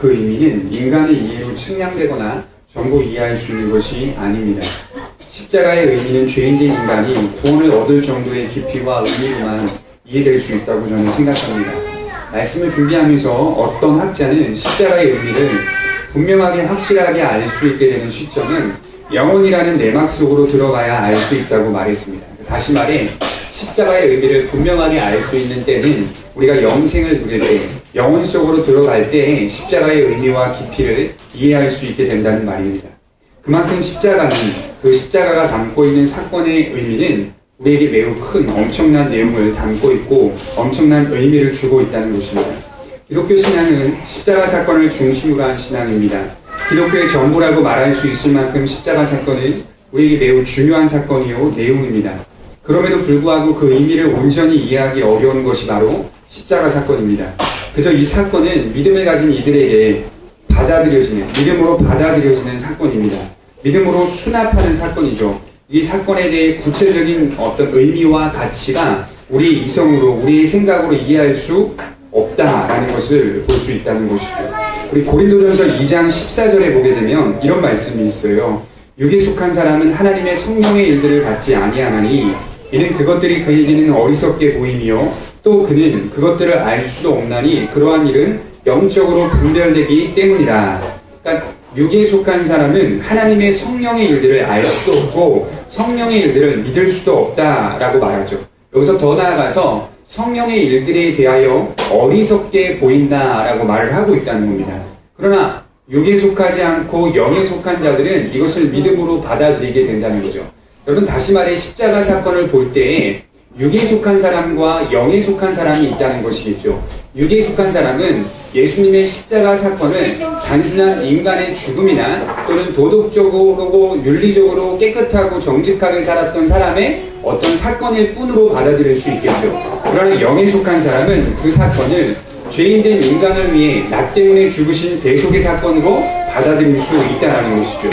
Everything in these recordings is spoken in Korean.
그 의미는 인간의 이해로 측량되거나 전부 이해할 수 있는 것이 아닙니다. 십자가의 의미는 죄인된 인간이 구원을 얻을 정도의 깊이와 의미로만 이해될 수 있다고 저는 생각합니다. 말씀을 준비하면서 어떤 학자는 십자가의 의미를 분명하게 확실하게 알 수 있게 되는 시점은 영혼이라는 내막 속으로 들어가야 알 수 있다고 말했습니다. 다시 말해 십자가의 의미를 분명하게 알 수 있는 때는 우리가 영생을 누릴 때, 영혼 속으로 들어갈 때 십자가의 의미와 깊이를 이해할 수 있게 된다는 말입니다. 그만큼 십자가는, 그 십자가가 담고 있는 사건의 의미는 우리에게 매우 큰 엄청난 내용을 담고 있고 엄청난 의미를 주고 있다는 것입니다. 기독교 신앙은 십자가 사건을 중심으로 한 신앙입니다. 기독교의 전부라고 말할 수 있을 만큼 십자가 사건은 우리에게 매우 중요한 사건이요 내용입니다. 그럼에도 불구하고 그 의미를 온전히 이해하기 어려운 것이 바로 십자가 사건입니다. 그저 이 사건은 믿음을 가진 이들에게 믿음으로 받아들여지는 사건입니다. 믿음으로 수납하는 사건이죠. 이 사건에 대해 구체적인 어떤 의미와 가치가 우리의 이성으로, 우리의 생각으로 이해할 수 없다라는 것을 볼 수 있다는 것이죠. 우리 고린도전서 2장 14절에 보게 되면 이런 말씀이 있어요. 육에 속한 사람은 하나님의 성령의 일들을 받지 아니하나니 이는 그것들이 그에게는 어리석게 보이며 또 그는 그것들을 알 수도 없나니 그러한 일은 영적으로 분별되기 때문이라. 그러니까 육에 속한 사람은 하나님의 성령의 일들을 알 수 없고 성령의 일들을 믿을 수도 없다라고 말하죠. 여기서 더 나아가서 성령의 일들에 대하여 어리석게 보인다라고 말을 하고 있다는 겁니다. 그러나 육에 속하지 않고 영에 속한 자들은 이것을 믿음으로 받아들이게 된다는 거죠. 여러분, 다시 말해 십자가 사건을 볼 때에 육에 속한 사람과 영에 속한 사람이 있다는 것이겠죠. 육에 속한 사람은 예수님의 십자가 사건을 단순한 인간의 죽음이나 또는 도덕적으로 윤리적으로 깨끗하고 정직하게 살았던 사람의 어떤 사건일 뿐으로 받아들일 수 있겠죠. 그러나 영에 속한 사람은 그 사건을 죄인된 인간을 위해 나 때문에 죽으신 대속의 사건으로 받아들일 수 있다는 것이죠.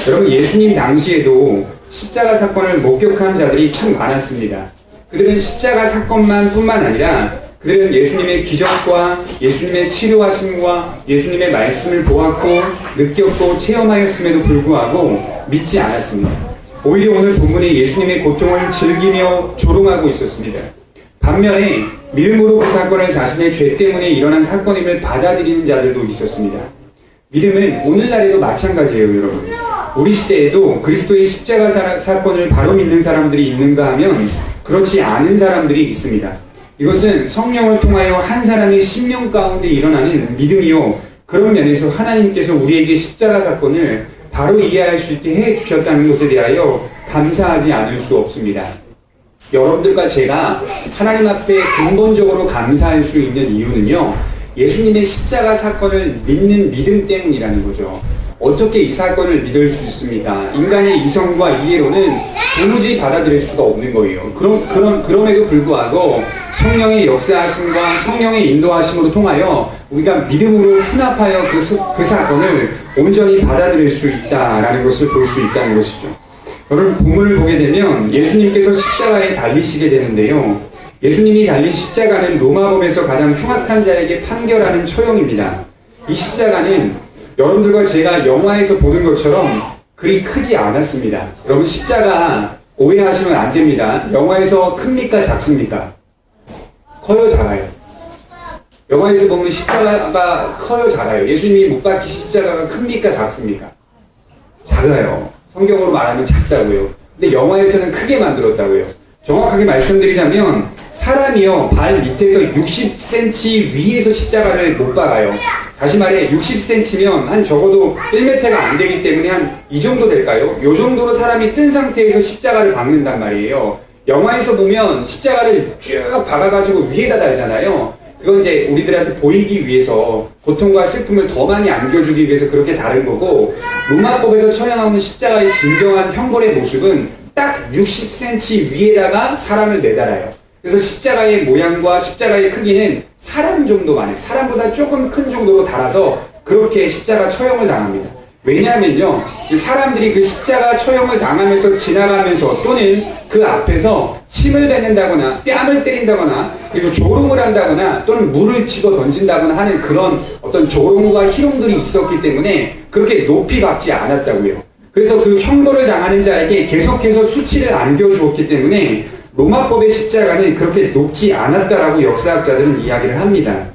여러분, 예수님 당시에도 십자가 사건을 목격한 자들이 참 많았습니다. 그들은 십자가 사건만 뿐만 아니라 그들은 예수님의 기적과 예수님의 치료하심과 예수님의 말씀을 보았고 느꼈고 체험하였음에도 불구하고 믿지 않았습니다. 오히려 오늘 본문에 예수님의 고통을 즐기며 조롱하고 있었습니다. 반면에 믿음으로 그 사건을 자신의 죄 때문에 일어난 사건임을 받아들이는 자들도 있었습니다. 믿음은 오늘날에도 마찬가지예요, 여러분. 우리 시대에도 그리스도의 십자가 사건을 바로 믿는 사람들이 있는가 하면 그렇지 않은 사람들이 있습니다. 이것은 성령을 통하여 한 사람의 심령 가운데 일어나는 믿음이요, 그런 면에서 하나님께서 우리에게 십자가 사건을 바로 이해할 수 있게 해주셨다는 것에 대하여 감사하지 않을 수 없습니다. 여러분들과 제가 하나님 앞에 근본적으로 감사할 수 있는 이유는요, 예수님의 십자가 사건을 믿는 믿음 때문이라는 거죠. 어떻게 이 사건을 믿을 수 있습니까? 인간의 이성과 이해로는 도무지 받아들일 수가 없는 거예요. 그럼에도 불구하고 성령의 역사하심과 성령의 인도하심으로 통하여 우리가 믿음으로 수납하여 그 사건을 온전히 받아들일 수 있다라는 것을 볼 수 있다는 것이죠. 여러분, 본문을 보게 되면 예수님께서 십자가에 달리시게 되는데요. 예수님이 달린 십자가는 로마법에서 가장 흉악한 자에게 판결하는 처형입니다. 이 십자가는 여러분들과 제가 영화에서 보는 것처럼 그리 크지 않았습니다. 여러분, 십자가 오해하시면 안 됩니다. 영화에서 큽니까 작습니까? 커요 작아요? 영화에서 보면 십자가가 커요 작아요? 예수님이 못 박히신 십자가가 큽니까 작습니까? 작아요. 성경으로 말하면 작다고요. 근데 영화에서는 크게 만들었다고요. 정확하게 말씀드리자면 사람이요, 발 밑에서 60cm 위에서 십자가를 못 박아요. 다시 말해 60cm면 한 적어도 1m가 안 되기 때문에 한 이 정도 될까요? 요 정도로 사람이 뜬 상태에서 십자가를 박는단 말이에요. 영화에서 보면 십자가를 쭉 박아가지고 위에다 달잖아요. 그건 이제 우리들한테 보이기 위해서, 고통과 슬픔을 더 많이 안겨주기 위해서 그렇게 다른 거고, 로마법에서 처형하는 십자가의 진정한 형벌의 모습은 딱 60cm 위에다가 사람을 매달아요. 그래서 십자가의 모양과 십자가의 크기는 사람 정도만 해, 사람보다 조금 큰 정도로 달아서 그렇게 십자가 처형을 당합니다. 왜냐하면요, 사람들이 그 십자가 처형을 당하면서 지나가면서 또는 그 앞에서 침을 뱉는다거나 뺨을 때린다거나 그리고 조롱을 한다거나 또는 물을 집어 던진다거나 하는 그런 어떤 조롱과 희롱들이 있었기 때문에 그렇게 높이 받지 않았다고요. 그래서 그 형벌을 당하는 자에게 계속해서 수치를 안겨주었기 때문에 로마법의 십자가는 그렇게 높지 않았다라고 역사학자들은 이야기를 합니다.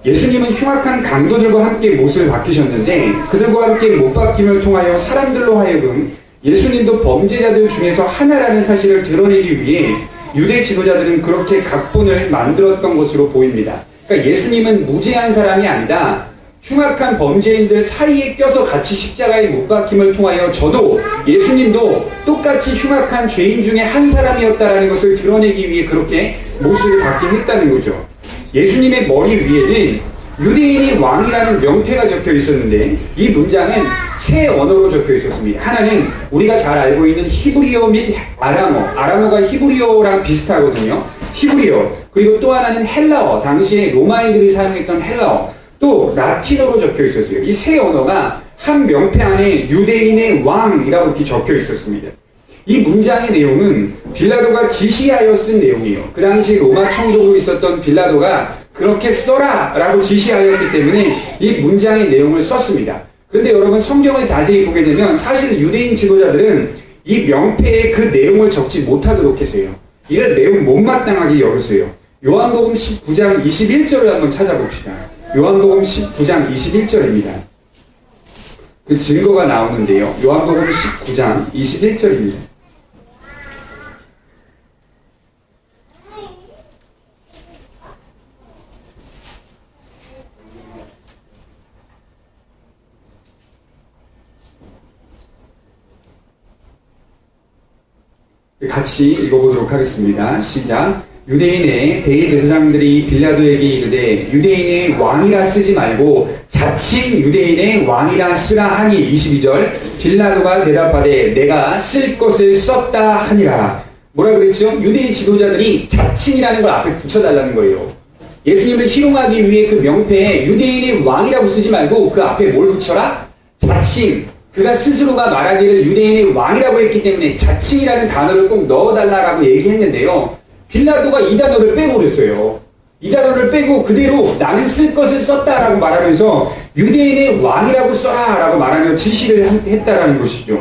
예수님은 흉악한 강도들과 함께 못을 박히셨는데 그들과 함께 못 박힘을 통하여 사람들로 하여금 예수님도 범죄자들 중에서 하나라는 사실을 드러내기 위해 유대 지도자들은 그렇게 각본을 만들었던 것으로 보입니다. 그러니까 예수님은 무죄한 사람이 아니다. 흉악한 범죄인들 사이에 껴서 같이 십자가에 못 박힘을 통하여 저도 예수님도 똑같이 흉악한 죄인 중에 한 사람이었다라는 것을 드러내기 위해 그렇게 못을 박긴 했다는 거죠. 예수님의 머리 위에는 유대인이 왕이라는 명패가 적혀 있었는데 이 문장은 세 언어로 적혀 있었습니다. 하나는 우리가 잘 알고 있는 히브리어 및 아람어가 히브리어랑 비슷하거든요. 히브리어. 그리고 또 하나는 헬라어, 당시에 로마인들이 사용했던 헬라어, 또 라틴어로 적혀 있었어요. 이 세 언어가 한 명패 안에 유대인의 왕이라고 이렇게 적혀 있었습니다. 이 문장의 내용은 빌라도가 지시하여 쓴 내용이에요. 그 당시 로마 총독으로 있었던 빌라도가 그렇게 써라 라고 지시하였기 때문에 이 문장의 내용을 썼습니다. 그런데 여러분 성경을 자세히 보게 되면 사실 유대인 지도자들은 이 명패에 그 내용을 적지 못하도록 했어요. 이런 내용 못마땅하게 여겼어요. 요한복음 19장 21절을 한번 찾아봅시다. 요한복음 19장 21절입니다. 그 증거가 나오는데요. 요한복음 19장 21절입니다. 같이 읽어보도록 하겠습니다. 시작. 유대인의 대제사장들이 빌라도에게 이르되 유대인의 왕이라 쓰지 말고 자칭 유대인의 왕이라 쓰라 하니 22절 빌라도가 대답하되 내가 쓸 것을 썼다 하니라. 뭐라 그랬죠? 유대인 지도자들이 자칭이라는 걸 앞에 붙여달라는 거예요. 예수님을 희롱하기 위해 그 명패에 유대인의 왕이라고 쓰지 말고 그 앞에 뭘 붙여라? 자칭. 그가 스스로가 말하기를 유대인의 왕이라고 했기 때문에 자칭이라는 단어를 꼭 넣어달라고 얘기했는데요. 빌라도가 이 단어를 빼버렸어요. 이 단어를 빼고 그대로 나는 쓸 것을 썼다라고 말하면서 유대인의 왕이라고 써라라고 말하며 지시를 했다라는 것이죠.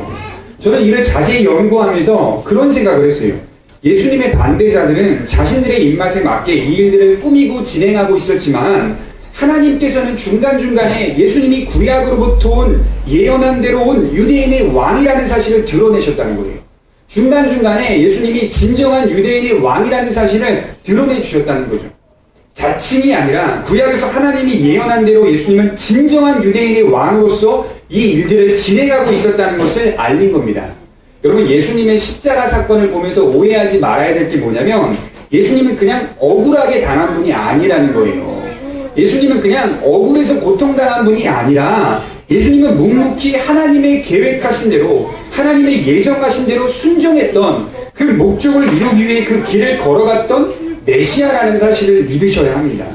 저는 이를 자세히 연구하면서 그런 생각을 했어요. 예수님의 반대자들은 자신들의 입맛에 맞게 이 일들을 꾸미고 진행하고 있었지만 하나님께서는 중간중간에 예수님이 구약으로부터 온 예언한 대로 온 유대인의 왕이라는 사실을 드러내셨다는 거예요. 중간중간에 예수님이 진정한 유대인의 왕이라는 사실을 드러내 주셨다는 거죠. 자칭이 아니라 구약에서 하나님이 예언한 대로 예수님은 진정한 유대인의 왕으로서 이 일들을 진행하고 있었다는 것을 알린 겁니다. 여러분 예수님의 십자가 사건을 보면서 오해하지 말아야 될 게 뭐냐면 예수님은 그냥 억울하게 당한 분이 아니라는 거예요. 예수님은 그냥 억울해서 고통당한 분이 아니라 예수님은 묵묵히 하나님의 계획하신 대로 하나님의 예정하신 대로 순종했던 그 목적을 이루기 위해 그 길을 걸어갔던 메시아라는 사실을 믿으셔야 합니다.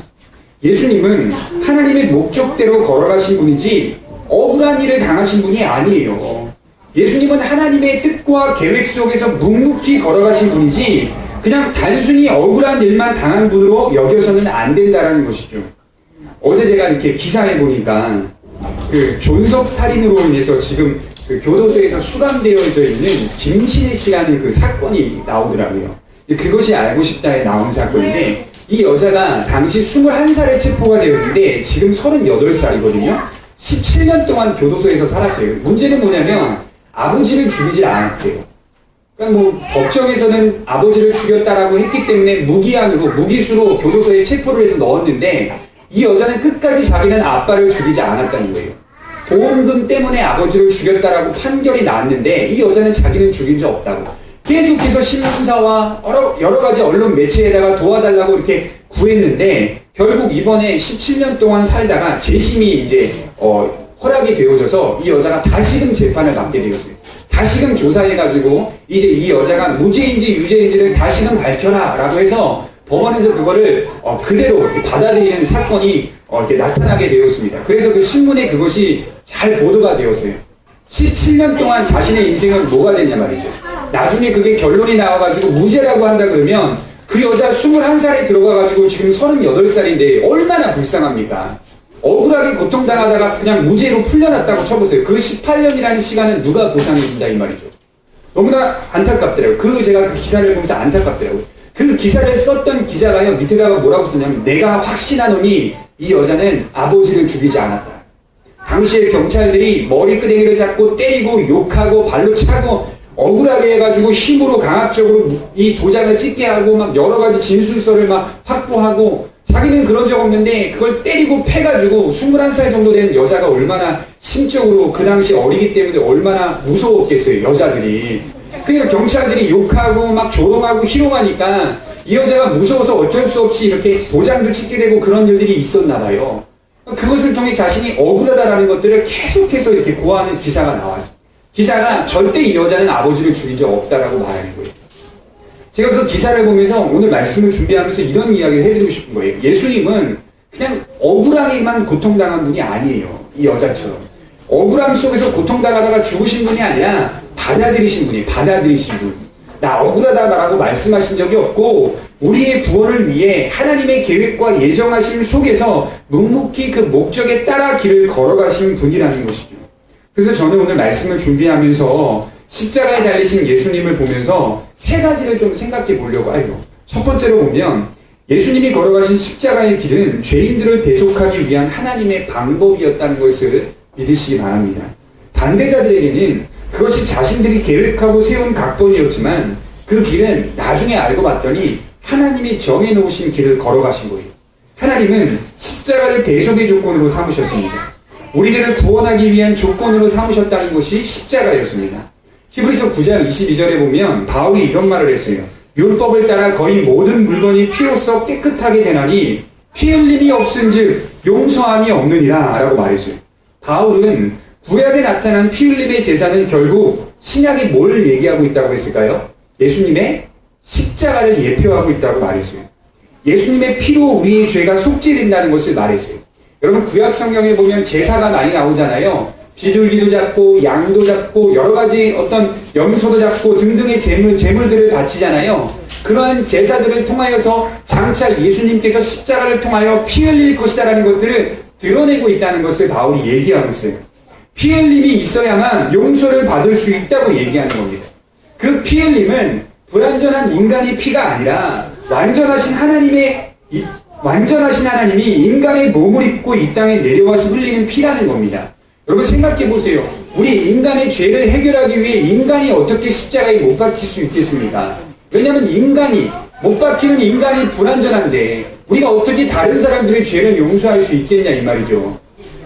예수님은 하나님의 목적대로 걸어가신 분이지 억울한 일을 당하신 분이 아니에요. 예수님은 하나님의 뜻과 계획 속에서 묵묵히 걸어가신 분이지 그냥 단순히 억울한 일만 당한 분으로 여겨서는 안 된다는 것이죠. 어제 제가 이렇게 기사에 보니까 그 존속 살인으로 인해서 지금 그 교도소에서 수감되어 있는 김신혜 씨라는 그 사건이 나오더라고요. 그것이 알고 싶다에 나온 사건인데 이 여자가 당시 21살에 체포가 되었는데 지금 38살이거든요. 17년 동안 교도소에서 살았어요. 문제는 뭐냐면 아버지를 죽이지 않았대요. 그러니까 뭐 법정에서는 아버지를 죽였다라고 했기 때문에 무기수로 교도소에 체포를 해서 넣었는데 이 여자는 끝까지 자기는 아빠를 죽이지 않았다는 거예요. 보험금 때문에 아버지를 죽였다라고 판결이 났는데 이 여자는 자기는 죽인 적 없다고. 계속해서 신문사와 여러 가지 언론 매체에다가 도와달라고 이렇게 구했는데 결국 이번에 17년 동안 살다가 재심이 이제 허락이 되어져서 이 여자가 다시금 재판을 받게 되었어요. 다시금 조사해가지고 이제 이 여자가 무죄인지 유죄인지를 다시금 밝혀라 라고 해서 법원에서 그거를 그대로 받아들이는 사건이 이렇게 나타나게 되었습니다. 그래서 그 신문에 그것이 잘 보도가 되었어요. 17년 동안 자신의 인생은 뭐가 됐냐 말이죠. 나중에 그게 결론이 나와가지고 무죄라고 한다 그러면 그 여자 21살에 들어가가지고 지금 38살인데 얼마나 불쌍합니까? 억울하게 고통당하다가 그냥 무죄로 풀려났다고 쳐보세요. 그 18년이라는 시간은 누가 보상해준다 이 말이죠. 너무나 안타깝더라고요. 제가 그 기사를 보면서 안타깝더라고요. 그 기사를 썼던 기자가요, 밑에다가 뭐라고 썼냐면, 내가 확신하노니 이 여자는 아버지를 죽이지 않았다. 당시에 경찰들이 머리끄댕이를 잡고 때리고 욕하고 발로 차고 억울하게 해가지고 힘으로 강압적으로 이 도장을 찍게 하고 막 여러 가지 진술서를 막 확보하고, 자기는 그런 적 없는데 그걸 때리고 패가지고 21살 정도 된 여자가 얼마나 심적으로 그 당시 어리기 때문에 얼마나 무서웠겠어요, 여자들이. 그러니까 경찰들이 욕하고 막 조롱하고 희롱하니까 이 여자가 무서워서 어쩔 수 없이 이렇게 도장도 찍게 되고 그런 일들이 있었나 봐요. 그것을 통해 자신이 억울하다라는 것들을 계속해서 이렇게 고하는 기사가 나왔어요. 기자가 절대 이 여자는 아버지를 죽인 적 없다라고 말하는 거예요. 제가 그 기사를 보면서 오늘 말씀을 준비하면서 이런 이야기를 해드리고 싶은 거예요. 예수님은 그냥 억울하게만 고통당한 분이 아니에요. 이 여자처럼. 억울함 속에서 고통당하다가 죽으신 분이 아니라 받아들이신 분이에요. 받아들이신 분. 나 억울하다라고 말씀하신 적이 없고 우리의 구원을 위해 하나님의 계획과 예정하심 속에서 묵묵히 그 목적에 따라 길을 걸어가신 분이라는 것이죠. 그래서 저는 오늘 말씀을 준비하면서 십자가에 달리신 예수님을 보면서 세 가지를 좀 생각해 보려고 해요. 첫 번째로 보면 예수님이 걸어가신 십자가의 길은 죄인들을 대속하기 위한 하나님의 방법이었다는 것을 믿으시기 바랍니다. 반대자들에게는 그것이 자신들이 계획하고 세운 각본이었지만 그 길은 나중에 알고 봤더니 하나님이 정해놓으신 길을 걸어가신 거예요. 하나님은 십자가를 대속의 조건으로 삼으셨습니다. 우리들을 구원하기 위한 조건으로 삼으셨다는 것이 십자가였습니다. 히브리서 9장 22절에 보면 바울이 이런 말을 했어요. 율법을 따라 거의 모든 물건이 피로써 깨끗하게 되나니 피 흘림이 없은즉 용서함이 없느니라 라고 말했어요. 바울은 구약에 나타난 피 흘림의 제사는 결국 신약이 뭘 얘기하고 있다고 했을까요? 예수님의 십자가를 예표하고 있다고 말했어요. 예수님의 피로 우리의 죄가 속죄된다는 것을 말했어요. 여러분 구약 성경에 보면 제사가 많이 나오잖아요. 비둘기도 잡고 양도 잡고 여러 가지 어떤 염소도 잡고 등등의 제물들을 바치잖아요. 그러한 제사들을 통하여서 장차 예수님께서 십자가를 통하여 피 흘릴 것이다라는 것들을 드러내고 있다는 것을 바울이 얘기하고 있어요. 피 흘림이 있어야만 용서를 받을 수 있다고 얘기하는 겁니다. 그 피 흘림은 불완전한 인간의 피가 아니라 완전하신 하나님이 인간의 몸을 입고 이 땅에 내려와서 흘리는 피라는 겁니다. 여러분 생각해 보세요. 우리 인간의 죄를 해결하기 위해 인간이 어떻게 십자가에 못 박힐 수 있겠습니까? 왜냐하면 못 박히는 인간이 불완전한데 우리가 어떻게 다른 사람들의 죄를 용서할 수 있겠냐 이 말이죠.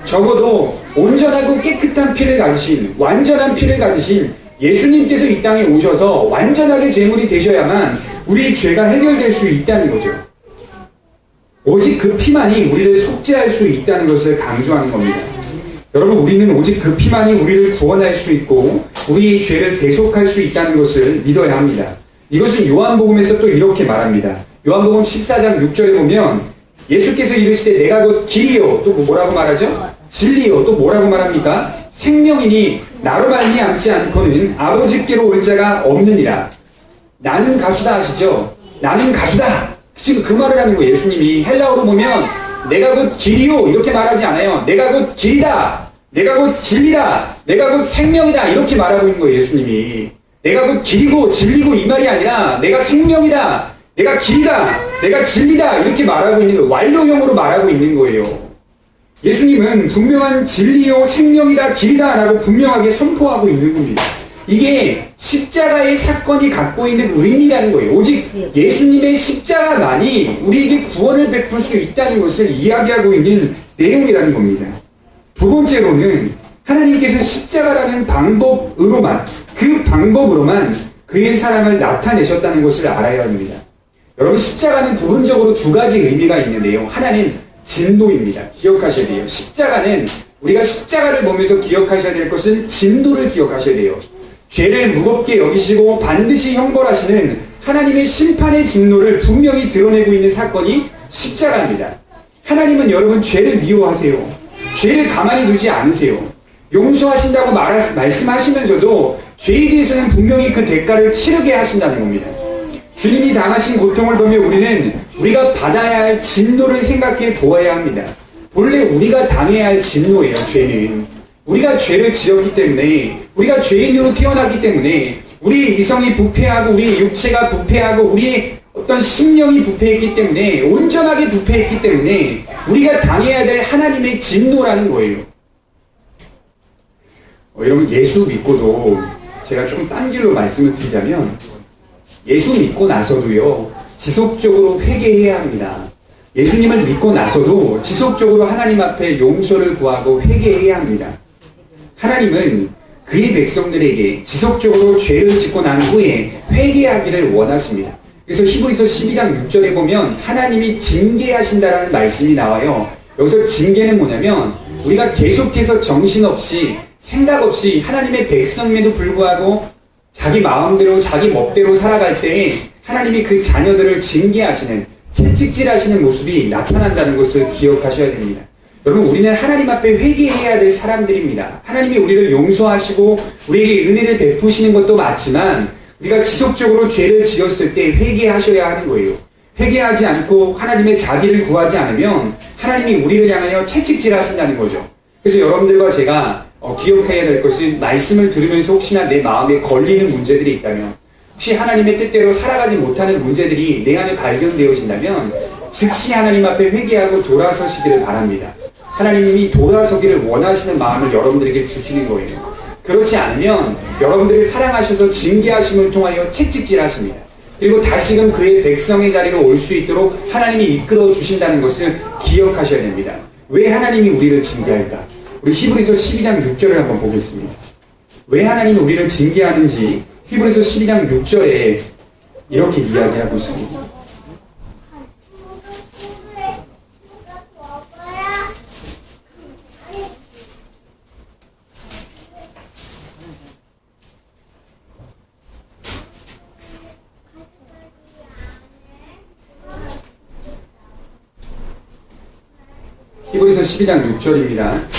적어도 온전하고 깨끗한 피를 가지신 완전한 피를 가지신 예수님께서 이 땅에 오셔서 완전하게 제물이 되셔야만 우리의 죄가 해결될 수 있다는 거죠. 오직 그 피만이 우리를 속죄할 수 있다는 것을 강조하는 겁니다. 여러분 우리는 오직 그 피만이 우리를 구원할 수 있고 우리의 죄를 대속할 수 있다는 것을 믿어야 합니다. 이것은 요한복음에서 또 이렇게 말합니다. 요한복음 14장 6절에 보면 예수께서 이르시되 내가 곧 길이요 또 뭐라고 말하죠? 진리요 또 뭐라고 말합니까? 생명이니 나로 말미암지 않고는 아버지께로 올 자가 없느니라. 나는 가수다 하시죠? 나는 가수다. 지금 그 말을 하는 거예요. 예수님이 헬라어로 보면 내가 곧 길이요 이렇게 말하지 않아요. 내가 곧 길이다. 내가 곧 진리다. 내가 곧 생명이다. 이렇게 말하고 있는 거예요. 예수님이. 내가 곧 길이고 진리고 이 말이 아니라 내가 생명이다. 내가 길이다. 내가 진리다. 이렇게 말하고 있는 거예요. 완료형으로 말하고 있는 거예요. 예수님은 분명한 진리요 생명이다 길이다 라고 분명하게 선포하고 있는 겁니다. 이게 십자가의 사건이 갖고 있는 의미라는 거예요. 오직 예수님의 십자가만이 우리에게 구원을 베풀 수 있다는 것을 이야기하고 있는 내용이라는 겁니다. 두 번째로는 하나님께서 십자가라는 방법으로만 그의 사랑을 나타내셨다는 것을 알아야 합니다. 여러분 십자가는 부분적으로 두 가지 의미가 있는데요. 하나는 진도입니다. 기억하셔야 돼요. 십자가는 우리가 십자가를 보면서 기억하셔야 될 것은 진도를 기억하셔야 돼요. 죄를 무겁게 여기시고 반드시 형벌하시는 하나님의 심판의 진노를 분명히 드러내고 있는 사건이 십자가입니다. 하나님은 여러분 죄를 미워하세요. 죄를 가만히 두지 않으세요. 용서하신다고 말씀하시면서도 죄에 대해서는 분명히 그 대가를 치르게 하신다는 겁니다. 주님이 당하신 고통을 보며 우리는 우리가 받아야 할 진노를 생각해 보아야 합니다. 본래 우리가 당해야 할 진노예요, 죄는. 우리가 죄를 지었기 때문에, 우리가 죄인으로 태어났기 때문에, 우리의 이성이 부패하고, 우리의 육체가 부패하고, 우리의 어떤 심령이 부패했기 때문에, 온전하게 부패했기 때문에, 우리가 당해야 될 하나님의 진노라는 거예요. 여러분, 예수 믿고도, 제가 조금 딴 길로 말씀을 드리자면, 예수 믿고 나서도요, 지속적으로 회개해야 합니다. 예수님을 믿고 나서도 지속적으로 하나님 앞에 용서를 구하고 회개해야 합니다. 하나님은 그의 백성들에게 지속적으로 죄를 짓고 난 후에 회개하기를 원하십니다. 그래서 히브리서 12장 6절에 보면 하나님이 징계하신다라는 말씀이 나와요. 여기서 징계는 뭐냐면 우리가 계속해서 정신없이 생각 없이 하나님의 백성임에도 불구하고 자기 마음대로 자기 멋대로 살아갈 때에 하나님이 그 자녀들을 징계하시는, 채찍질하시는 모습이 나타난다는 것을 기억하셔야 됩니다. 여러분, 우리는 하나님 앞에 회개해야 될 사람들입니다. 하나님이 우리를 용서하시고 우리에게 은혜를 베푸시는 것도 맞지만 우리가 지속적으로 죄를 지었을 때 회개하셔야 하는 거예요. 회개하지 않고 하나님의 자비를 구하지 않으면 하나님이 우리를 향하여 채찍질하신다는 거죠. 그래서 여러분들과 제가 기억해야 될 것은, 말씀을 들으면서 혹시나 내 마음에 걸리는 문제들이 있다면, 혹시 하나님의 뜻대로 살아가지 못하는 문제들이 내 안에 발견되어진다면 즉시 하나님 앞에 회개하고 돌아서시기를 바랍니다. 하나님이 돌아서기를 원하시는 마음을 여러분들에게 주시는 거예요. 그렇지 않으면 여러분들을 사랑하셔서 징계하심을 통하여 채찍질하십니다. 그리고 다시금 그의 백성의 자리로 올 수 있도록 하나님이 이끌어 주신다는 것을 기억하셔야 됩니다. 왜 하나님이 우리를 징계할까? 우리 히브리서 12장 6절을 한번 보겠습니다. 왜 하나님이 우리를 징계하는지 히브리서 12장 6절에 이렇게 이야기하고 있습니다. 히브리서 12장 6절입니다.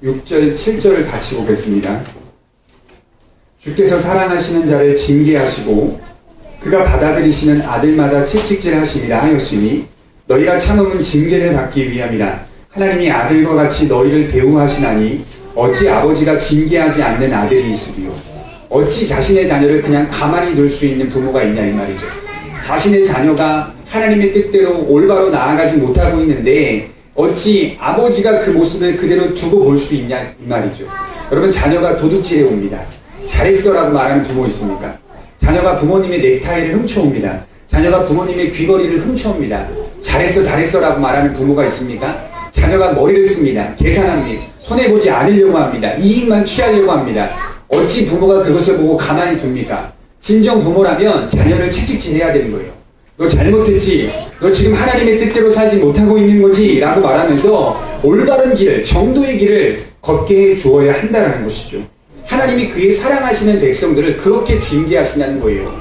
6절, 7절을 같이 보겠습니다. 주께서 사랑하시는 자를 징계하시고 그가 받아들이시는 아들마다 채찍질하심이라 하였으니 너희가 참음은 징계를 받기 위함이라. 하나님이 아들과 같이 너희를 대우하시나니 어찌 아버지가 징계하지 않는 아들이 있으리요. 어찌 자신의 자녀를 그냥 가만히 둘 수 있는 부모가 있냐 이 말이죠. 자신의 자녀가 하나님의 뜻대로 올바로 나아가지 못하고 있는데 어찌 아버지가 그 모습을 그대로 두고 볼 수 있냐 이 말이죠. 여러분, 자녀가 도둑질해 옵니다. 잘했어라고 말하는 부모 있습니까? 자녀가 부모님의 넥타이를 훔쳐옵니다. 자녀가 부모님의 귀걸이를 훔쳐옵니다. 잘했어라고 말하는 부모가 있습니까? 자녀가 머리를 씁니다. 계산합니다. 손해보지 않으려고 합니다. 이익만 취하려고 합니다. 어찌 부모가 그것을 보고 가만히 둡니까? 진정 부모라면 자녀를 채찍질해야 되는 거예요. 너 잘못했지, 너 지금 하나님의 뜻대로 살지 못하고 있는 거지 라고 말하면서 올바른 길, 정도의 길을 걷게 해 주어야 한다는 것이죠. 하나님이 그의 사랑하시는 백성들을 그렇게 징계하신다는 거예요.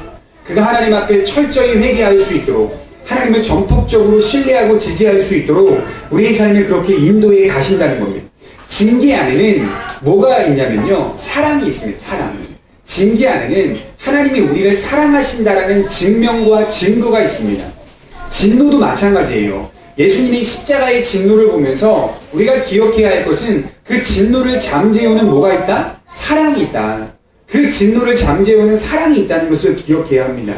그가 하나님 앞에 철저히 회개할 수 있도록, 하나님을 전폭적으로 신뢰하고 지지할 수 있도록 우리의 삶을 그렇게 인도해 가신다는 겁니다. 징계 안에는 뭐가 있냐면요, 사랑이 있습니다. 사랑. 징계 안에는 하나님이 우리를 사랑하신다라는 증명과 증거가 있습니다. 진노도 마찬가지예요. 예수님이 십자가의 진노를 보면서 우리가 기억해야 할 것은 그 진노를 잠재우는 뭐가 있다? 사랑이 있다. 그 진노를 잠재우는 사랑이 있다는 것을 기억해야 합니다.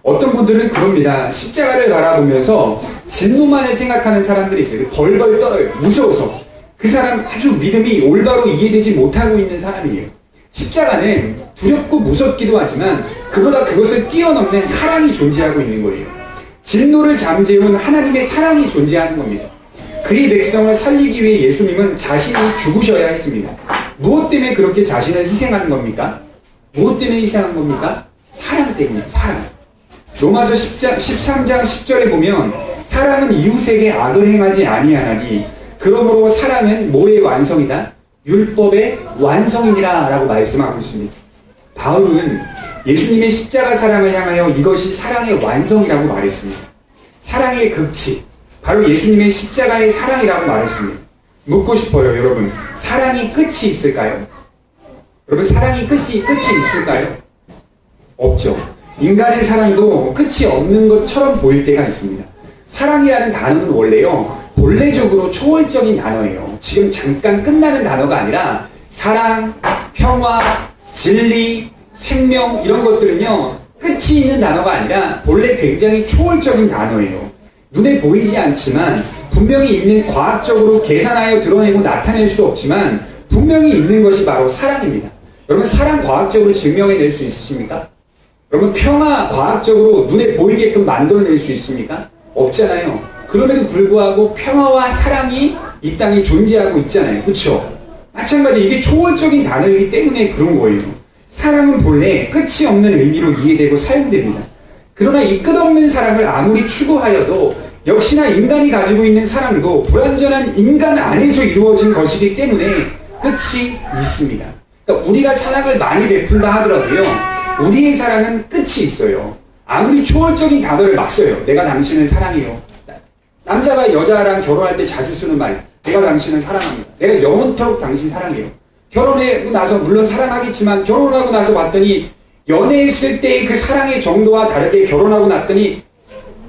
어떤 분들은 그럽니다. 십자가를 바라보면서 진노만을 생각하는 사람들이 있어요. 벌벌 떨어요. 무서워서. 그 사람 아주 믿음이 올바로 이해되지 못하고 있는 사람이에요. 십자가는 두렵고 무섭기도 하지만 그보다 그것을 뛰어넘는 사랑이 존재하고 있는 거예요. 진노를 잠재운 하나님의 사랑이 존재하는 겁니다. 그의 백성을 살리기 위해 예수님은 자신이 죽으셔야 했습니다. 무엇 때문에 그렇게 자신을 희생하는 겁니까? 무엇 때문에 희생한 겁니까? 사랑 때문이에요. 사랑. 로마서 13장 10절에 보면 사랑은 이웃에게 악을 행하지 아니하나니 그러므로 사랑은 뭐의 완성이다? 율법의 완성이니라 라고 말씀하고 있습니다. 바울은 예수님의 십자가 사랑을 향하여 이것이 사랑의 완성이라고 말했습니다. 사랑의 극치, 바로 예수님의 십자가의 사랑이라고 말했습니다. 묻고 싶어요, 여러분. 사랑이 끝이 있을까요? 여러분, 사랑이 끝이 있을까요? 없죠. 인간의 사랑도 끝이 없는 것처럼 보일 때가 있습니다. 사랑이라는 단어는 원래요, 본래적으로 초월적인 단어예요. 지금 잠깐 끝나는 단어가 아니라 사랑, 평화, 진리, 생명 이런 것들은요, 끝이 있는 단어가 아니라 본래 굉장히 초월적인 단어예요. 눈에 보이지 않지만 분명히 있는, 과학적으로 계산하여 드러내고 나타낼 수 없지만 분명히 있는 것이 바로 사랑입니다. 여러분, 사랑 과학적으로 증명해낼 수 있으십니까? 여러분, 평화 과학적으로 눈에 보이게끔 만들어낼 수 있습니까? 없잖아요. 그럼에도 불구하고 평화와 사랑이 이 땅에 존재하고 있잖아요. 그렇죠? 마찬가지로 이게 초월적인 단어이기 때문에 그런 거예요. 사랑은 본래 끝이 없는 의미로 이해되고 사용됩니다. 그러나 이 끝없는 사랑을 아무리 추구하여도 역시나 인간이 가지고 있는 사랑도 불완전한 인간 안에서 이루어진 것이기 때문에 끝이 있습니다. 그러니까 우리가 사랑을 많이 베푼다 하더라도요, 우리의 사랑은 끝이 있어요. 아무리 초월적인 단어를 막 써요. 내가 당신을 사랑해요. 남자가 여자랑 결혼할 때 자주 쓰는 말, 내가 당신을 사랑합니다. 내가 영원토록 당신 사랑해요. 결혼하고 나서 물론 사랑하겠지만 결혼하고 나서 봤더니 연애했을 때의 그 사랑의 정도와 다르게 결혼하고 났더니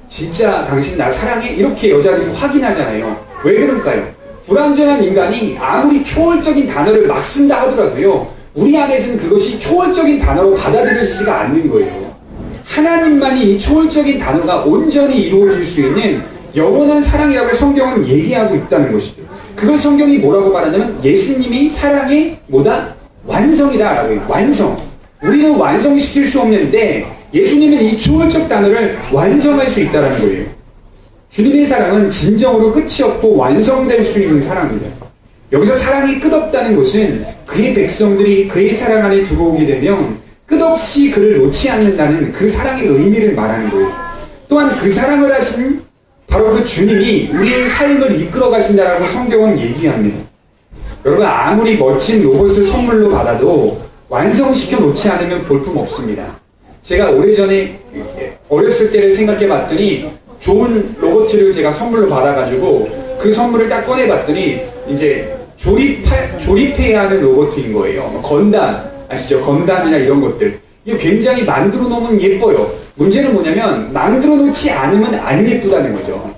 진짜 당신 나 사랑해? 이렇게 여자들이 확인하잖아요. 왜 그럴까요? 불완전한 인간이 아무리 초월적인 단어를 막 쓴다 하더라도요, 우리 안에서는 그것이 초월적인 단어로 받아들여지지가 않는 거예요. 하나님만이 이 초월적인 단어가 온전히 이루어질 수 있는 영원한 사랑이라고 성경은 얘기하고 있다는 것이죠. 그걸 성경이 뭐라고 말하냐면 예수님이 사랑의 뭐다? 완성이다 라고 해요. 완성. 우리는 완성시킬 수 없는데 예수님은 이 초월적 단어를 완성할 수 있다는 거예요. 주님의 사랑은 진정으로 끝이 없고 완성될 수 있는 사랑입니다. 여기서 사랑이 끝없다는 것은 그의 백성들이 그의 사랑 안에 들어오게 되면 끝없이 그를 놓지 않는다는 그 사랑의 의미를 말하는 거예요. 또한 그 사랑을 하신 바로 그 주님이 우리의 삶을 이끌어 가신다라고 성경은 얘기합니다. 여러분, 아무리 멋진 로봇을 선물로 받아도 완성시켜 놓지 않으면 볼품 없습니다. 제가 오래전에 어렸을 때를 생각해 봤더니 좋은 로봇을 제가 선물로 받아가지고 그 선물을 딱 꺼내 봤더니 이제 조립해야 하는 로봇인 거예요. 건담 아시죠? 건담이나 이런 것들. 이거 굉장히 만들어 놓으면 예뻐요. 문제는 뭐냐면 만들어 놓지 않으면 안 예쁘다는 거죠.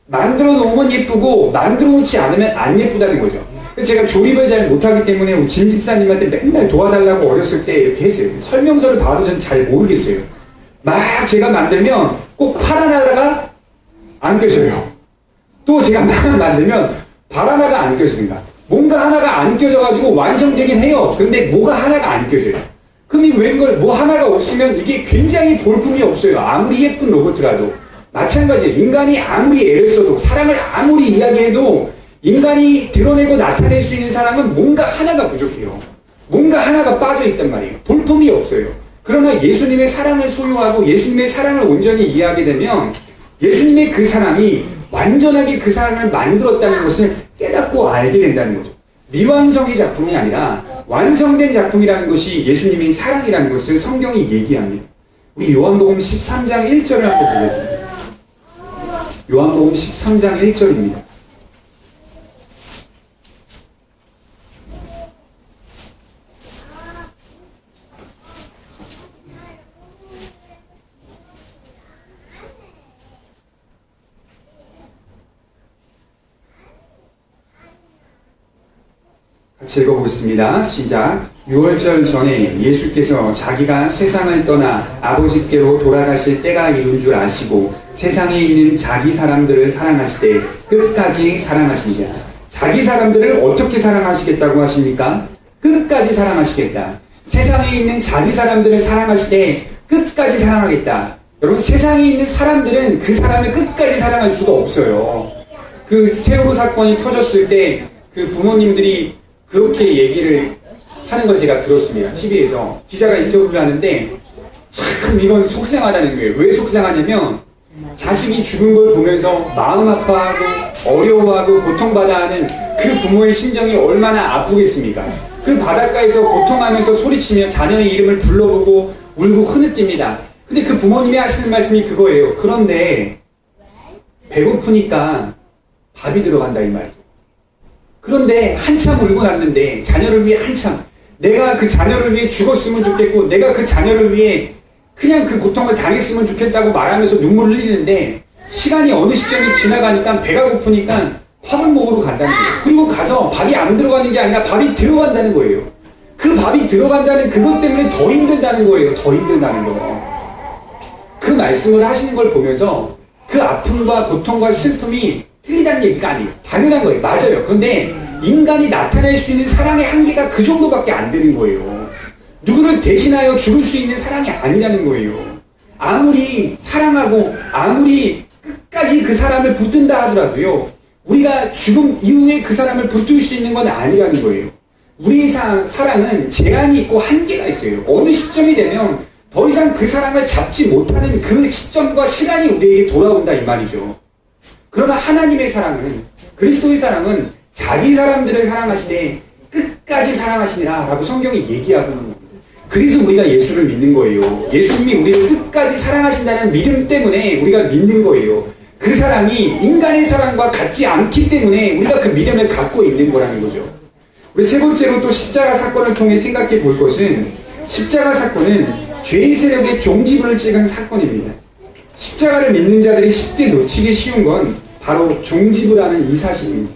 만들어 놓으면 예쁘고 만들어 놓지 않으면 안 예쁘다는 거죠. 그래서 제가 조립을 잘 못하기 때문에 진 집사님한테 맨날 도와달라고 어렸을 때 이렇게 했어요. 설명서를 봐도 전 잘 모르겠어요. 막 제가 만들면 꼭 팔 하나가 안 껴져요. 또 제가 막 만들면 발 하나가 안 껴지는가. 뭔가 하나가 안 껴져가지고 완성되긴 해요. 근데 뭐가 하나가 안 껴져요. 그럼 이 웬걸 뭐 하나가 없으면 이게 굉장히 볼품이 없어요. 아무리 예쁜 로봇이라도. 마찬가지예요. 인간이 아무리 애를 써도 사랑을 아무리 이야기해도 인간이 드러내고 나타낼 수 있는 사람은 뭔가 하나가 부족해요. 뭔가 하나가 빠져있단 말이에요. 볼품이 없어요. 그러나 예수님의 사랑을 소유하고 예수님의 사랑을 온전히 이해하게 되면 예수님의 그 사랑이 완전하게 그 사랑을 만들었다는 것을 깨닫고 알게 된다는 거죠. 미완성의 작품이 아니라 완성된 작품이라는 것이 예수님의 사랑이라는 것을 성경이 얘기합니다. 우리 요한복음 13장 1절을 한번 보겠습니다. 요한복음 13장 1절입니다. 같이 읽어보겠습니다. 시작. 6월절 전에 예수께서 자기가 세상을 떠나 아버지께로 돌아가실 때가 이룬 줄 아시고 세상에 있는 자기 사람들을 사랑하시되 끝까지 사랑하시니라. 자기 사람들을 어떻게 사랑하시겠다고 하십니까? 끝까지 사랑하시겠다. 세상에 있는 자기 사람들을 사랑하시되 끝까지 사랑하겠다. 여러분, 세상에 있는 사람들은 그 사람을 끝까지 사랑할 수가 없어요. 그 세월호 사건이 터졌을 때 그 부모님들이 그렇게 얘기를 하는 걸 제가 들었습니다. TV에서. 기자가 인터뷰를 하는데 참 이건 속상하다는 거예요. 왜 속상하냐면 자식이 죽은 걸 보면서 마음 아파하고 어려워하고 고통받아 하는 그 부모의 심정이 얼마나 아프겠습니까? 그 바닷가에서 고통하면서 소리치며 자녀의 이름을 불러보고 울고 흐느낍니다. 근데 그 부모님이 하시는 말씀이 그거예요. 그런데 배고프니까 밥이 들어간다 이 말이죠. 그런데 한참 울고 났는데 자녀를 위해 한참 내가 그 자녀를 위해 죽었으면 좋겠고 내가 그 자녀를 위해 그냥 그 고통을 당했으면 좋겠다고 말하면서 눈물을 흘리는데 시간이 어느 시점이 지나가니까 배가 고프니까 밥을 먹으러 간다는 거예요. 그리고 가서 밥이 안 들어가는 게 아니라 밥이 들어간다는 거예요. 그 밥이 들어간다는 그것 때문에 더 힘든다는 거예요. 더 힘든다는 거. 그 말씀을 하시는 걸 보면서 그 아픔과 고통과 슬픔이 틀리다는 얘기가 아니에요. 당연한 거예요. 맞아요. 그런데 인간이 나타낼 수 있는 사랑의 한계가 그 정도밖에 안 되는 거예요. 누구를 대신하여 죽을 수 있는 사랑이 아니라는 거예요. 아무리 사랑하고 아무리 끝까지 그 사람을 붙든다 하더라도요. 우리가 죽음 이후에 그 사람을 붙들 수 있는 건 아니라는 거예요. 우리의 사랑은 제한이 있고 한계가 있어요. 어느 시점이 되면 더 이상 그 사랑을 잡지 못하는 그 시점과 시간이 우리에게 돌아온다 이 말이죠. 그러나 하나님의 사랑은 그리스도의 사랑은 자기 사람들을 사랑하시되 끝까지 사랑하시니라 라고 성경이 얘기하고 있는 겁니다. 그래서 우리가 예수를 믿는 거예요. 예수님이 우리를 끝까지 사랑하신다는 믿음 때문에 우리가 믿는 거예요. 그 사랑이 인간의 사랑과 같지 않기 때문에 우리가 그 믿음을 갖고 있는 거라는 거죠. 우리 세 번째로 또 십자가 사건을 통해 생각해 볼 것은 십자가 사건은 죄의 세력의 종지부를 찍은 사건입니다. 십자가를 믿는 자들이 쉽게 놓치기 쉬운 건 바로 종지부라는 이 사실입니다.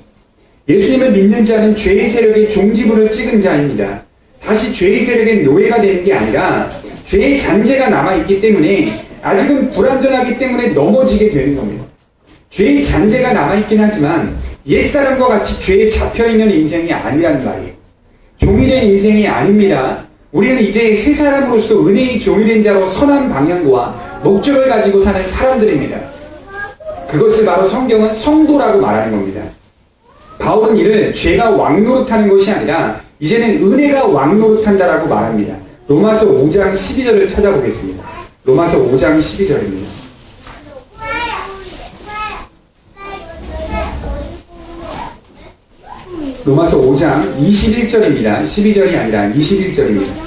예수님을 믿는 자는 죄의 세력의 종지부를 찍은 자입니다. 다시 죄의 세력의 노예가 되는 게 아니라 죄의 잔재가 남아있기 때문에 아직은 불완전하기 때문에 넘어지게 되는 겁니다. 죄의 잔재가 남아있긴 하지만 옛사람과 같이 죄에 잡혀있는 인생이 아니라는 말이에요. 종이 된 인생이 아닙니다. 우리는 이제 새 사람으로서 은혜의 종이 된 자로 선한 방향과 목적을 가지고 사는 사람들입니다. 그것을 바로 성경은 성도라고 말하는 겁니다. 바울은 이를 죄가 왕노릇하는 것이 아니라 이제는 은혜가 왕노릇한다라고 말합니다. 로마서 5장 12절을 찾아보겠습니다. 로마서 5장 12절입니다. 로마서 5장 21절입니다. 12절이 아니라 21절입니다.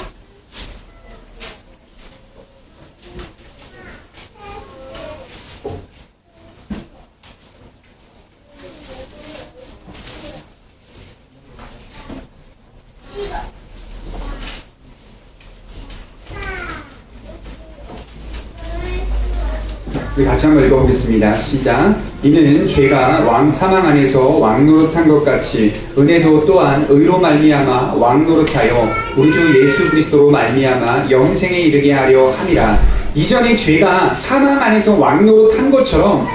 우리 같이 한번 읽어보겠습니다. 시작. 이는 죄가 사망 안에서 왕노릇한 것 같이 은혜도 또한 의로 말미암아 왕노릇하여 우리 주 예수 그리스도로 말미암아 영생에 이르게 하려 함이라. 이전에 죄가 사망 안에서 왕노릇한 것처럼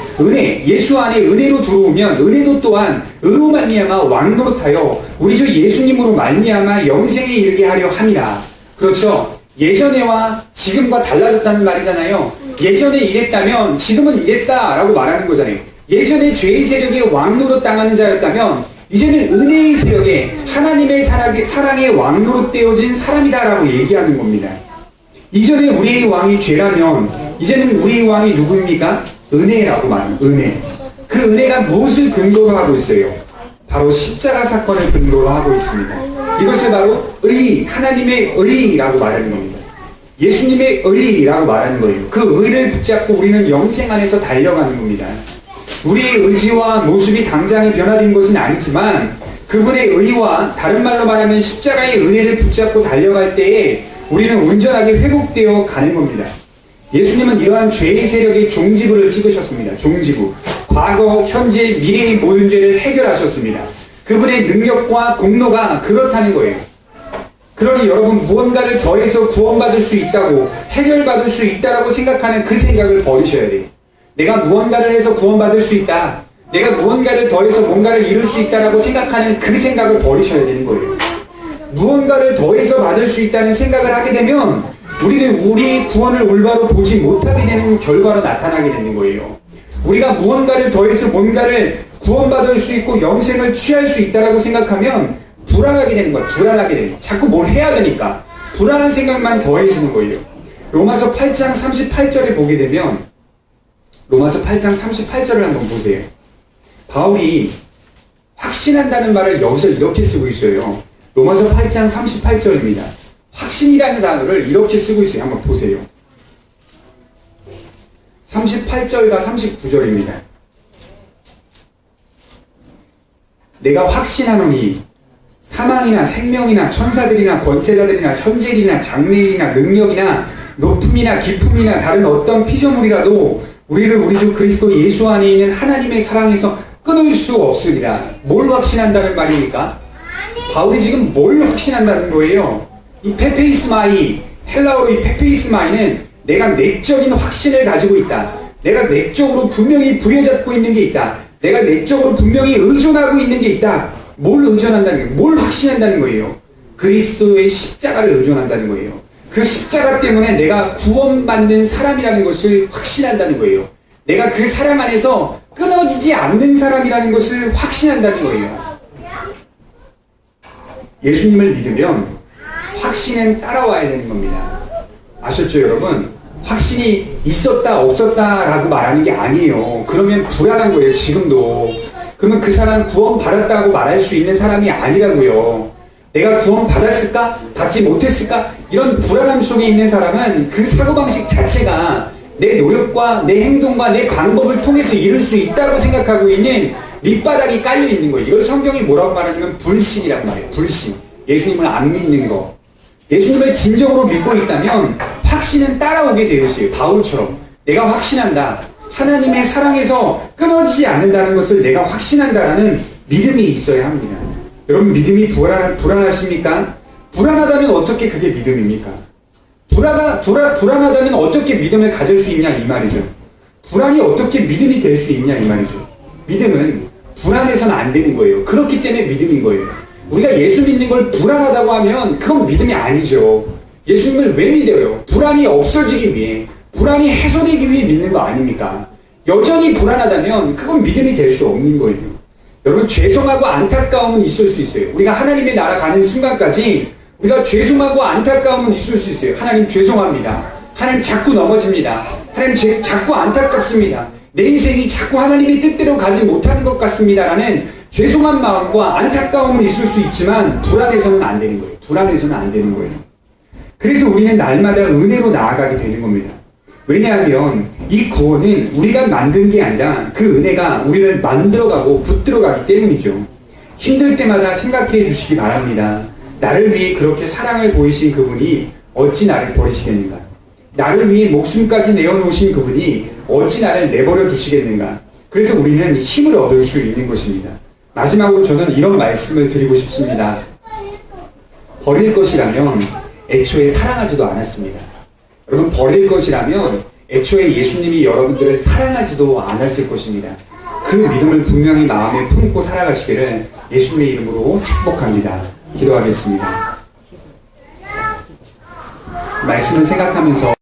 예수 안에 은혜로 들어오면 은혜도 또한 의로 말미암아 왕노릇하여 우리 주 예수님으로 말미암아 영생에 이르게 하려 함이라. 그렇죠. 예전에와 지금과 달라졌다는 말이잖아요. 예전에 이랬다면 지금은 이랬다라고 말하는 거잖아요. 예전에 죄의 세력에 왕노릇 당하는 자였다면 이제는 은혜의 세력에 하나님의 사랑에 왕노릇 되어진 사람이다라고 얘기하는 겁니다. 이전에 우리의 왕이 죄라면 이제는 우리의 왕이 누구입니까? 은혜라고 말합니다. 은혜. 그 은혜가 무엇을 근거로 하고 있어요? 바로 십자가 사건을 근거로 하고 있습니다. 이것을 바로 하나님의 의라고 말하는 겁니다. 예수님의 의라고 말하는 거예요. 그 의를 붙잡고 우리는 영생 안에서 달려가는 겁니다. 우리의 의지와 모습이 당장에 변화된 것은 아니지만 그분의 의와 다른 말로 말하면 십자가의 은혜를 붙잡고 달려갈 때에 우리는 온전하게 회복되어 가는 겁니다. 예수님은 이러한 죄의 세력의 종지부를 찍으셨습니다. 종지부. 과거, 현재, 미래의 모든 죄를 해결하셨습니다. 그분의 능력과 공로가 그렇다는 거예요. 그러니 여러분 무언가를 더해서 구원받을 수 있다고 해결받을 수 있다라고 생각하는 그 생각을 버리셔야 돼요. 내가 무언가를 해서 구원받을 수 있다. 내가 무언가를 더해서 뭔가를 이룰 수 있다라고 생각하는 그 생각을 버리셔야 되는 거예요. 무언가를 더해서 받을 수 있다는 생각을 하게 되면 우리는 우리의 구원을 올바로 보지 못하게 되는 결과로 나타나게 되는 거예요. 우리가 무언가를 더해서 뭔가를 구원받을 수 있고 영생을 취할 수 있다라고 생각하면 불안하게 되는 거야. 불안하게 되는 거야. 자꾸 뭘 해야 되니까 불안한 생각만 더해지는 거예요. 로마서 8장 38절에 보게 되면 로마서 8장 38절을 한번 보세요. 바울이 확신한다는 말을 여기서 이렇게 쓰고 있어요. 로마서 8장 38절입니다. 확신이라는 단어를 이렇게 쓰고 있어요. 한번 보세요. 38절과 39절입니다. 내가 확신하노니 사망이나 생명이나 천사들이나 권세자들이나 현재일이나 장래일이나 능력이나 높음이나 깊음이나 다른 어떤 피조물이라도 우리를 우리 주 그리스도 예수 안에 있는 하나님의 사랑에서 끊을 수 없으리라. 뭘 확신한다는 말입니까? 바울이 지금 뭘 확신한다는 거예요? 이 페페이스마이, 헬라어로 이 페페이스마이는 내가 내적인 확신을 가지고 있다. 내가 내적으로 분명히 부여잡고 있는 게 있다. 내가 내적으로 분명히 의존하고 있는 게 있다. 뭘 의존한다는 거예요? 뭘 확신한다는 거예요? 그리스도의 십자가를 의존한다는 거예요. 그 십자가 때문에 내가 구원받는 사람이라는 것을 확신한다는 거예요. 내가 그 사랑 안에서 끊어지지 않는 사람이라는 것을 확신한다는 거예요. 예수님을 믿으면 확신은 따라와야 되는 겁니다. 아셨죠, 여러분? 확신이 있었다 없었다라고 말하는 게 아니에요. 그러면 불안한 거예요, 지금도. 그러면 그 사람 구원 받았다고 말할 수 있는 사람이 아니라고요. 내가 구원 받았을까? 받지 못했을까? 이런 불안함 속에 있는 사람은 그 사고방식 자체가 내 노력과 내 행동과 내 방법을 통해서 이룰 수 있다고 생각하고 있는 밑바닥이 깔려 있는 거예요. 이걸 성경이 뭐라고 말하냐면 불신이라고 말해요. 불신. 예수님을 안 믿는 거. 예수님을 진정으로 믿고 있다면 확신은 따라오게 되어 있어요. 바울처럼. 내가 확신한다. 하나님의 사랑에서 끊어지지 않는다는 것을 내가 확신한다라는 믿음이 있어야 합니다. 여러분, 믿음이 불안하십니까? 불안하다면 어떻게 그게 믿음입니까? 불안하다면 어떻게 믿음을 가질 수 있냐 이 말이죠. 불안이 어떻게 믿음이 될 수 있냐 이 말이죠. 믿음은 불안해서는 안 되는 거예요. 그렇기 때문에 믿음인 거예요. 우리가 예수 믿는 걸 불안하다고 하면 그건 믿음이 아니죠. 예수님을 왜 믿어요? 불안이 없어지기 위해, 불안이 해소되기 위해 믿는 거 아닙니까? 여전히 불안하다면 그건 믿음이 될 수 없는 거예요. 여러분, 죄송하고 안타까움은 있을 수 있어요. 우리가 하나님의 나라 가는 순간까지 우리가 죄송하고 안타까움은 있을 수 있어요. 하나님 죄송합니다. 하나님 자꾸 넘어집니다. 하나님 자꾸 안타깝습니다. 내 인생이 자꾸 하나님의 뜻대로 가지 못하는 것 같습니다. 라는 죄송한 마음과 안타까움은 있을 수 있지만 불안해서는 안 되는 거예요. 불안해서는 안 되는 거예요. 그래서 우리는 날마다 은혜로 나아가게 되는 겁니다. 왜냐하면 이 구원은 우리가 만든 게 아니라 그 은혜가 우리를 만들어가고 붙들어가기 때문이죠. 힘들 때마다 생각해 주시기 바랍니다. 나를 위해 그렇게 사랑을 보이신 그분이 어찌 나를 버리시겠는가? 나를 위해 목숨까지 내어놓으신 그분이 어찌 나를 내버려 두시겠는가? 그래서 우리는 힘을 얻을 수 있는 것입니다. 마지막으로 저는 이런 말씀을 드리고 싶습니다. 버릴 것이라면 애초에 사랑하지도 않았습니다. 여러분, 버릴 것이라면 애초에 예수님이 여러분들을 사랑하지도 않았을 것입니다. 그 믿음을 분명히 마음에 품고 살아가시기를 예수님의 이름으로 축복합니다. 기도하겠습니다. 말씀을 생각하면서